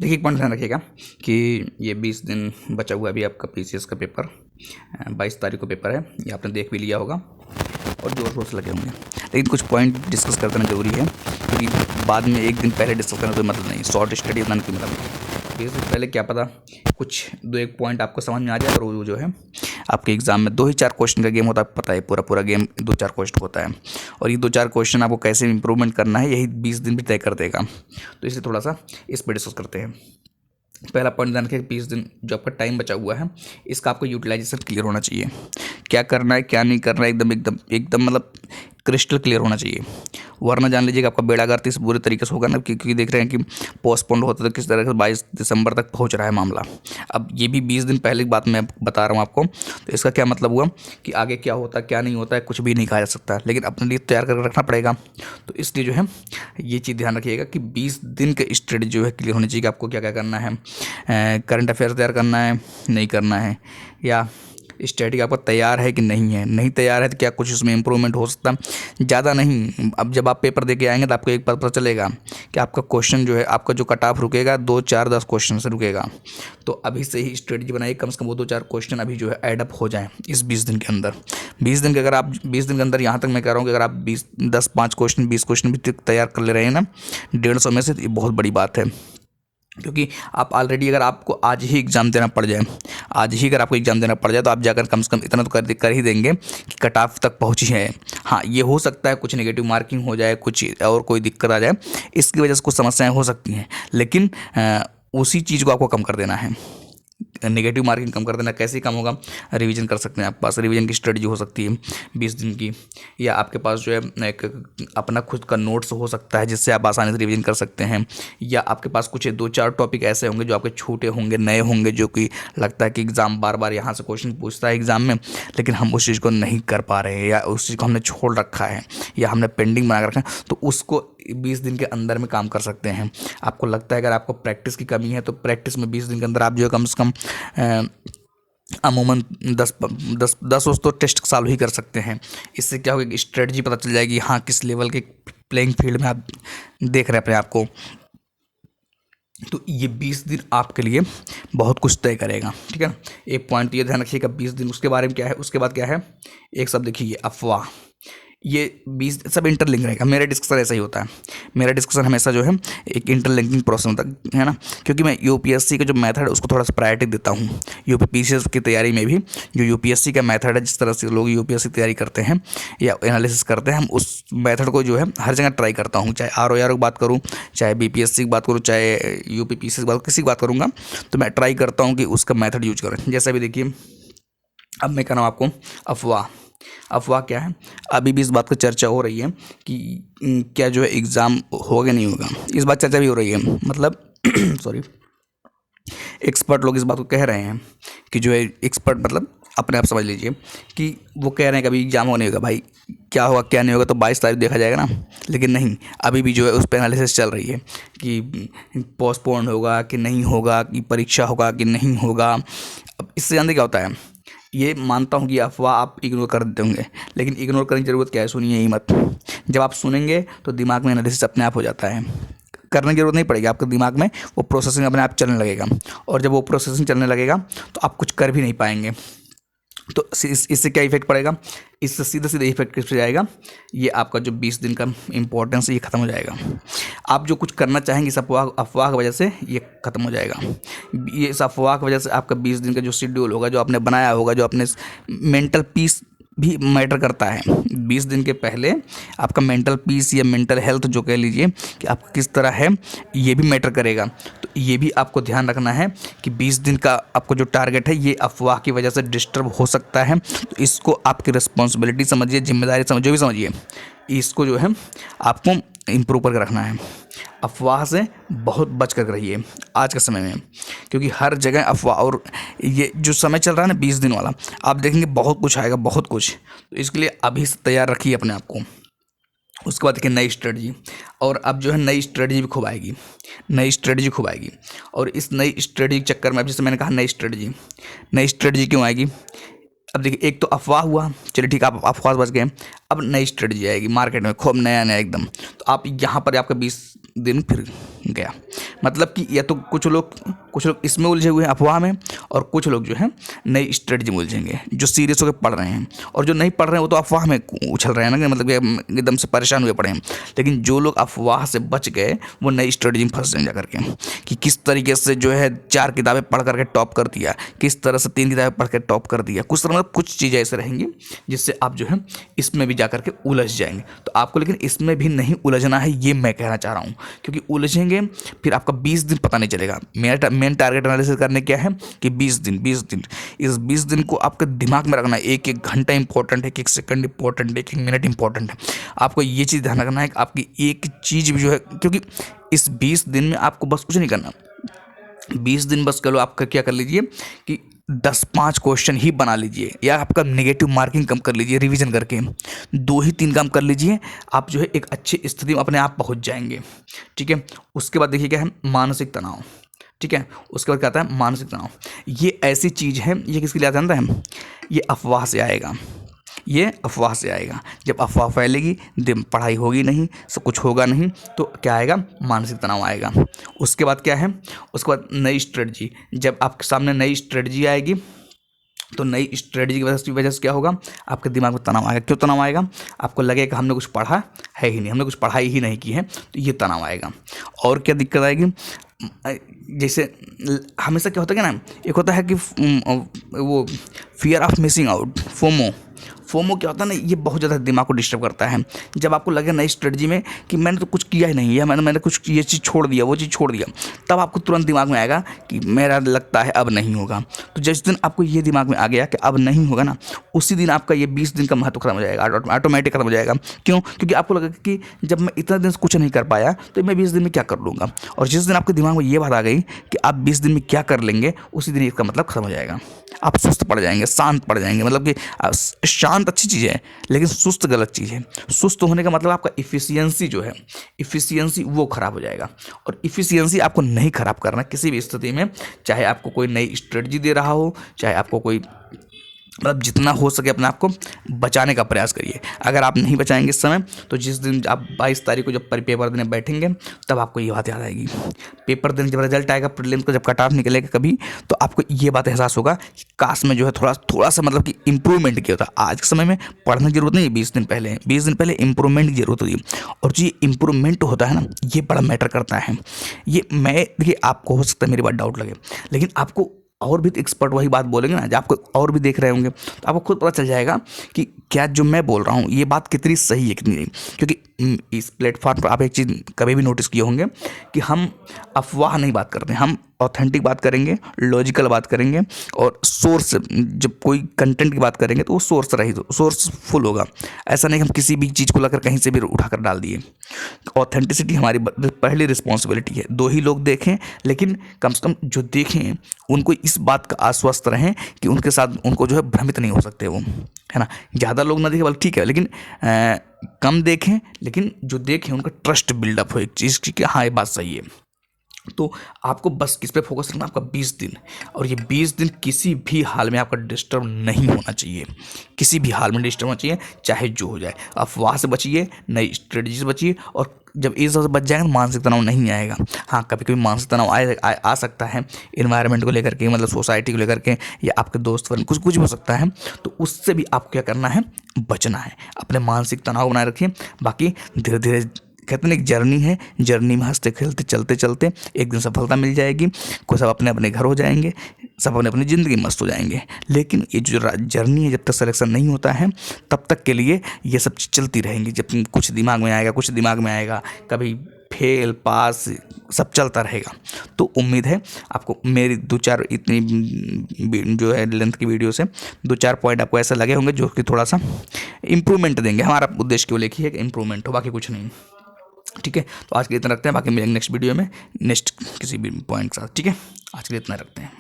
देखिए एक पॉइंट ध्यान रखिएगा कि ये 20 दिन बचा हुआ अभी आपका पीसीएस का पेपर 22 तारीख को पेपर है, ये आपने देख भी लिया होगा और जोर शोर से लगे होंगे। लेकिन कुछ पॉइंट डिस्कस कर देना जरूरी है, क्योंकि बाद में एक दिन पहले डिस्कस करना कोई मतलब नहीं, शॉर्ट स्टडी बनाने की मतलब नहीं। 20 दिन पहले क्या पता कुछ 2-1 पॉइंट आपको समझ में आ जाए, और वो जो है आपके एग्जाम में 2 ही 4 क्वेश्चन का गेम होता है, पता है पूरा गेम 2-4 क्वेश्चन होता है, और ये 2-4 क्वेश्चन आपको कैसे इंप्रूवमेंट करना है यही 20 दिन भी तय कर देगा। तो इसलिए थोड़ा सा इस पर डिस्कस करते हैं। पहला पॉइंट ध्यान रखिए, 20 दिन जो आपका टाइम बचा हुआ है इसका आपको यूटिलाइजेशन क्लियर होना चाहिए। क्या करना है क्या नहीं करना है एकदम मतलब क्रिस्टल क्लियर होना चाहिए, वरना जान लीजिएगा आपका बेड़ा गर्क इस बुरे तरीके से होगा ना, क्योंकि देख रहे हैं कि पोस्टपोन्ड होता तो किस तरह से 22 दिसंबर तक पहुंच रहा है मामला। अब ये भी 20 दिन पहले की बात मैं बता रहा हूँ आपको, तो इसका क्या मतलब हुआ कि आगे क्या होता है क्या नहीं होता है कुछ भी नहीं कहा जा सकता, लेकिन अपने लिए तैयार करके रखना पड़ेगा। तो इसलिए जो है ये चीज़ ध्यान रखिएगा कि 20 दिन का स्ट्रेटजी जो है क्लियर होनी चाहिए कि आपको क्या क्या करना है, करंट अफेयर तैयार करना है नहीं करना है, या स्टैटिक आपका तैयार है कि नहीं है, नहीं तैयार है तो क्या कुछ उसमें इम्प्रूवमेंट हो सकता है, ज़्यादा नहीं। अब जब आप पेपर दे के आएंगे तो आपको एक पता चलेगा कि आपका क्वेश्चन जो है आपका जो कट ऑफ रुकेगा 2, 4, 10 क्वेश्चन से रुकेगा। तो अभी से ही स्ट्रेटजी बनाइए, कम से कम वो 2-4 क्वेश्चन अभी जो है एडअप हो जाए इस 20 दिन के अंदर। 20 दिन के अगर आप 20 दिन के अंदर, यहाँ तक मैं कह रहा हूँ कि अगर आप 5 क्वेश्चन 20 क्वेश्चन भी तैयार कर ले रहे हैं ना 150 में से, तो ये बहुत बड़ी बात है। क्योंकि आप ऑलरेडी अगर आपको आज ही एग्ज़ाम देना पड़ जाए, आज ही अगर आपको एग्ज़ाम देना पड़ जाए तो आप जाकर कम से कम इतना तो कर ही देंगे कि कट ऑफ तक पहुँची है। हाँ, ये हो सकता है कुछ नेगेटिव मार्किंग हो जाए, कुछ और कोई दिक्कत आ जाए, इसकी वजह से कुछ समस्याएं हो सकती हैं, लेकिन उसी चीज़ को आपको कम कर देना है, नेगेटिव मार्किंग कम कर देना। कैसे कम होगा, रिवीजन कर सकते हैं, आपके पास रिवीजन की स्ट्रेटजी हो सकती है 20 दिन की, या आपके पास जो है एक अपना खुद का नोट्स हो सकता है जिससे आप आसानी से रिवीजन कर सकते हैं, या आपके पास कुछ 2-4 टॉपिक ऐसे होंगे जो आपके छोटे होंगे, नए होंगे, जो कि लगता है कि एग्ज़ाम बार बार यहाँ से क्वेश्चन पूछता है एग्ज़ाम में, लेकिन हम उस चीज़ को नहीं कर पा रहे हैं, या उस चीज़ को हमने छोड़ रखा है, या हमने पेंडिंग बना कर रखा है, तो उसको 20 दिन के अंदर में काम कर सकते हैं। आपको लगता है अगर आपको प्रैक्टिस की कमी है तो प्रैक्टिस में 20 दिन के अंदर आप जो है कम से कम अमूमन 10 तो टेस्ट चालू ही कर सकते हैं। इससे क्या होगा, स्ट्रेटजी पता चल जाएगी, हाँ किस लेवल के प्लेइंग फील्ड में आप देख रहे हैं अपने आप को। तो ये 20 दिन आपके लिए बहुत कुछ तय करेगा, ठीक है ना। एक पॉइंट ये ध्यान रखिएगा 20 दिन, उसके बारे में क्या है, उसके बाद क्या है, एक शब्द देखिए अफवाह। ये 20 सब इंटरलिंक रहेगा, मेरा डिस्कशन ऐसा ही होता है, मेरा डिस्कशन हमेशा जो है एक इंटरलिंकिंग प्रोसेस होता है ना, क्योंकि मैं यूपीएससी का जो मेथड है उसको थोड़ा सा प्रायोरिटी देता हूँ। यूपीएससी की तैयारी में भी जो यूपीएससी का मेथड है, जिस तरह से लोग यूपीएससी की तैयारी करते हैं या एनालिसिस करते हैं, हम उस मेथड को जो है हर जगह ट्राई करता हूँ, चाहे आर की बात करूँ, चाहे बीपीएससी की बात करूँ, चाहे यूपीपीएससी की बात, किसी की बात करूँगा तो मैं ट्राई करता हूँ कि उसका मेथड यूज करें। जैसा भी देखिए, अब मैं कह रहा हूँ आपको अफवाह। अफवाह क्या है, अभी भी इस बात पर चर्चा हो रही है कि क्या जो है एग्ज़ाम होगा नहीं होगा, इस बात चर्चा भी हो रही है, मतलब सॉरी, एक्सपर्ट लोग इस बात को कह रहे हैं कि जो है एक्सपर्ट मतलब अपने आप समझ लीजिए कि वो कह रहे हैं कि अभी एग्ज़ाम होने होगा, भाई क्या होगा क्या नहीं होगा तो 22 तारीख देखा जाएगा ना, लेकिन नहीं, अभी भी जो है उस पर एनालिसिस चल रही है कि पोस्टपोन होगा कि नहीं होगा, कि परीक्षा होगा कि नहीं होगा। अब इससे जानते क्या होता है, ये मानता हूँ कि अफवाह आप इग्नोर कर देते होंगे, लेकिन इग्नोर करने की ज़रूरत क्या है, सुनिए ही मत। जब आप सुनेंगे तो दिमाग में एनालिसिस अपने आप हो जाता है, करने की ज़रूरत नहीं पड़ेगी, आपके दिमाग में वो प्रोसेसिंग अपने आप चलने लगेगा, और जब वो प्रोसेसिंग चलने लगेगा तो आप कुछ कर भी नहीं पाएंगे। तो इससे क्या इफेक्ट पड़ेगा, इससे सीधा सीधा इफेक्ट किस पे जाएगा, ये आपका जो 20 दिन का इंपॉर्टेंस है ये ख़त्म हो जाएगा। आप जो कुछ करना चाहेंगे इस अफवाह की वजह से ये ख़त्म हो जाएगा। ये इस अफवाह की वजह से आपका 20 दिन का जो शेड्यूल होगा, जो आपने बनाया होगा, जो अपने मेंटल पीस भी मैटर करता है। 20 दिन के पहले आपका मेंटल पीस या मेंटल हेल्थ जो कह लीजिए कि आप किस तरह है, ये भी मैटर करेगा। तो ये भी आपको ध्यान रखना है कि 20 दिन का आपको जो टारगेट है ये अफवाह की वजह से डिस्टर्ब हो सकता है, तो इसको आपकी रिस्पॉन्सिबिलिटी समझिए, जिम्मेदारी समझिए, जो भी समझिए, इसको जो है आपको इम्प्रूव करके रखना है। अफवाह से बहुत बच कर रहिए आज के समय में, क्योंकि हर जगह अफवाह, और ये जो समय चल रहा है ना 20 दिन वाला, आप देखेंगे बहुत कुछ आएगा, बहुत कुछ। तो इसके लिए अभी से तैयार रखिए अपने आप को। उसके बाद देखिए नई स्ट्रेटजी, और अब जो है नई स्ट्रेटजी भी खूब आएगी, नई स्ट्रेटजी खूब आएगी। और इस नई स्ट्रेटजी के चक्कर में, अब जैसे मैंने कहा नई स्ट्रेटजी क्यों आएगी, अब देखिए एक तो अफवाह हुआ, चलिए ठीक है आप अफवाह बच गए, अब नई स्ट्रेटजी आएगी मार्केट में खूब नया नया एकदम। तो आप यहाँ पर आपका 20 दिन फिर गया, मतलब कि या तो कुछ लोग इसमें उलझे हुए हैं अफवाह में, और कुछ लोग जो है नई स्ट्रेटजी में उलझेंगे, जो सीरियस होकर पढ़ रहे हैं। और जो नहीं पढ़ रहे हैं वो तो अफवाह में उछल रहे हैं ना, मतलब कि एकदम से परेशान हुए पड़े हैं। लेकिन जो लोग अफवाह से बच गए वो नई स्ट्रेटजी में फंस जाएंगे जाकर के, कि किस तरीके से जो है 4 किताबें पढ़ करके टॉप कर दिया, किस तरह से 3 किताबें पढ़ के टॉप कर दिया, कुछ तरह मतलब कुछ चीज़ें ऐसे रहेंगी जिससे आप जो है इसमें भी जाकर के उलझ जाएंगे। तो आपको लेकिन इसमें भी नहीं उलझना है, ये मैं कहना चाह रहा हूँ, क्योंकि उलझेंगे फिर आपका 20 दिन पता नहीं चलेगा। मेरा मेन टारगेट एनालिसिस करने क्या है कि 20 दिन इस 20 दिन को आपके दिमाग में रखना है। एक एक घंटा इंपॉर्टेंट है, एक सेकंड इंपॉर्टेंट है, एक मिनट इंपॉर्टेंट है। आपको ये चीज़ ध्यान रखना है कि आपकी एक चीज़ भी जो है, क्योंकि इस 20 दिन में आपको बस कुछ नहीं करना। 20 दिन बस करो, आपका क्या कर लीजिए कि 10-5 क्वेश्चन ही बना लीजिए, या आपका नेगेटिव मार्किंग कम कर लीजिए रिवीजन करके। 2 ही 3 काम कर लीजिए, आप जो है एक अच्छी स्थिति में अपने आप पहुंच जाएंगे। ठीक है, उसके बाद देखिए क्या है, मानसिक तनाव। ठीक है, उसके बाद क्या आता है, मानसिक तनाव। ये ऐसी चीज़ है, ये किसके लिए आता है जानता है? ये अफवाह से आएगा, ये अफवाह से आएगा। जब अफवाह फैलेगी, पढ़ाई होगी नहीं, सब कुछ होगा नहीं, तो क्या आएगा, मानसिक तनाव आएगा। उसके बाद क्या है, उसके बाद नई स्ट्रेटजी। जब आपके सामने नई स्ट्रेटजी आएगी तो नई स्ट्रेटजी की वजह से क्या होगा, आपके दिमाग में तनाव आएगा। क्यों तनाव आएगा? आपको लगेगा हमने कुछ पढ़ा है ही नहीं, हमने कुछ पढ़ाई ही नहीं की है, तो ये तनाव आएगा। और क्या दिक्कत आएगी, जैसे हमेशा क्या होता है ना, एक होता है कि वो fear of missing out, FOMO क्या होता है ना, ये बहुत ज़्यादा दिमाग को डिस्टर्ब करता है। जब आपको लगे नई स्ट्रेटजी में कि मैंने तो कुछ किया ही नहीं है, मैंने कुछ ये चीज़ छोड़ दिया, वो चीज़ छोड़ दिया, तब आपको तुरंत दिमाग में आएगा कि मेरा लगता है अब नहीं होगा। तो जिस दिन आपको ये दिमाग में आ गया कि अब नहीं होगा ना, उसी दिन आपका ये 20 दिन का महत्व खत्म हो जाएगा, ऑटोमेटिक खत्म हो जाएगा। क्यों? क्योंकि आपको लगेगा कि जब मैं इतना दिन से कुछ नहीं कर पाया तो मैं 20 दिन में क्या कर लूँगा। और जिस दिन आपके दिमाग में ये बात आ गई कि आप 20 दिन में क्या कर लेंगे, उसी दिन इसका मतलब खत्म हो जाएगा। आप सुस्त पड़ जाएंगे, शांत पड़ जाएंगे। मतलब कि शांत अच्छी चीज़ है, लेकिन सुस्त गलत चीज़ है। सुस्त होने का मतलब आपका इफ़िशियंसी जो है, इफ़िशियंसी वो खराब हो जाएगा। और इफ़िशियंसी आपको नहीं खराब करना किसी भी स्थिति में, चाहे आपको कोई नई स्ट्रेटजी दे रहा हो, चाहे आपको कोई, मतलब जितना हो सके अपने आप को बचाने का प्रयास करिए। अगर आप नहीं बचाएंगे इस समय, तो जिस दिन आप 22 तारीख को जब पेपर देने बैठेंगे, तब आपको ये बात याद आएगी। पेपर देने जब रिजल्ट आएगा, प्रीलिम्स का जब कट ऑफ निकलेगा कभी, तो आपको ये बात एहसास होगा कि काश में जो है थोड़ा सा मतलब कि इंप्रूवमेंट किया होता। आज के समय में पढ़ने की जरूरत नहीं है, 20 दिन पहले इंप्रूवमेंट की जरूरत होती है। और जो ये इंप्रूवमेंट होता है ना, ये बड़ा मैटर करता है। ये मैं देखिए, आपको हो सकता है मेरी बात डाउट लगे, लेकिन आपको और भी एक्सपर्ट वही बात बोलेंगे ना, जब आपको और भी देख रहे होंगे, तो आपको खुद पता चल जाएगा कि क्या जो मैं बोल रहा हूँ ये बात कितनी सही है कितनी नहीं। क्योंकि इस प्लेटफॉर्म पर आप एक चीज़ कभी भी नोटिस किए होंगे कि हम अफवाह नहीं बात करते, हम ऑथेंटिक बात करेंगे, लॉजिकल बात करेंगे, और सोर्स, जब कोई कंटेंट की बात करेंगे तो वो सोर्स रही, सोर्सफुल होगा। ऐसा नहीं हम किसी भी चीज़ को लेकर कहीं से भी उठाकर डाल दिए। ऑथेंटिसिटी हमारी पहली रिस्पॉन्सिबिलिटी है। 2 ही लोग देखें, लेकिन कम से कम जो देखें उनको इस बात का आश्वस्त रहें कि उनके साथ उनको जो है भ्रमित नहीं हो सकते वो, है ना। ज़्यादा लोग ना देखें, बल्कि ठीक है, लेकिन कम देखें, लेकिन जो देखें उनका ट्रस्ट बिल्डअप हो एक चीज़ की कि हाँ ये बात सही है। तो आपको बस किस पे फोकस रखना, आपका 20 दिन। और ये 20 दिन किसी भी हाल में आपका डिस्टर्ब नहीं होना चाहिए, किसी भी हाल में डिस्टर्ब होना चाहिए, चाहे जो हो जाए। अफवाह से बचिए, नई स्ट्रेटजी से बचिए, और जब इस तरह से बच जाएगा तो मानसिक तनाव नहीं आएगा। हाँ, कभी कभी मानसिक तनाव आ सकता है, इन्वायरमेंट को लेकर के, मतलब सोसाइटी को लेकर के, या आपके दोस्त वगैरह कुछ भी हो सकता है। तो उससे भी आपको क्या करना है, बचना है। अपने मानसिक तनाव बनाए रखिए। बाकी धीरे धीरे, कहते हैं एक जर्नी है, जर्नी में हंसते खेलते चलते चलते एक दिन सफलता मिल जाएगी। कोई सब अपने अपने घर हो जाएंगे, सब अपने अपनी ज़िंदगी मस्त हो जाएंगे। लेकिन ये जो जर्नी है, जब तक सिलेक्शन नहीं होता है तब तक के लिए ये सब चलती रहेंगी। जब कुछ दिमाग में आएगा, कभी फेल पास सब चलता रहेगा। तो उम्मीद है आपको मेरी 2-4 इतनी जो है लेंथ की वीडियो से 2-4 पॉइंट आपको ऐसा लगे होंगे जो कि थोड़ा सा इम्प्रूवमेंट देंगे। हमारा उद्देश्य केवल एक ही है कि इम्प्रूवमेंट हो, बाकी कुछ नहीं। ठीक है, तो आज के लिए इतना रखते हैं। बाकी मिलेंगे नेक्स्ट वीडियो में नेक्स्ट किसी भी पॉइंट के साथ। ठीक है, आज के लिए इतना रखते हैं।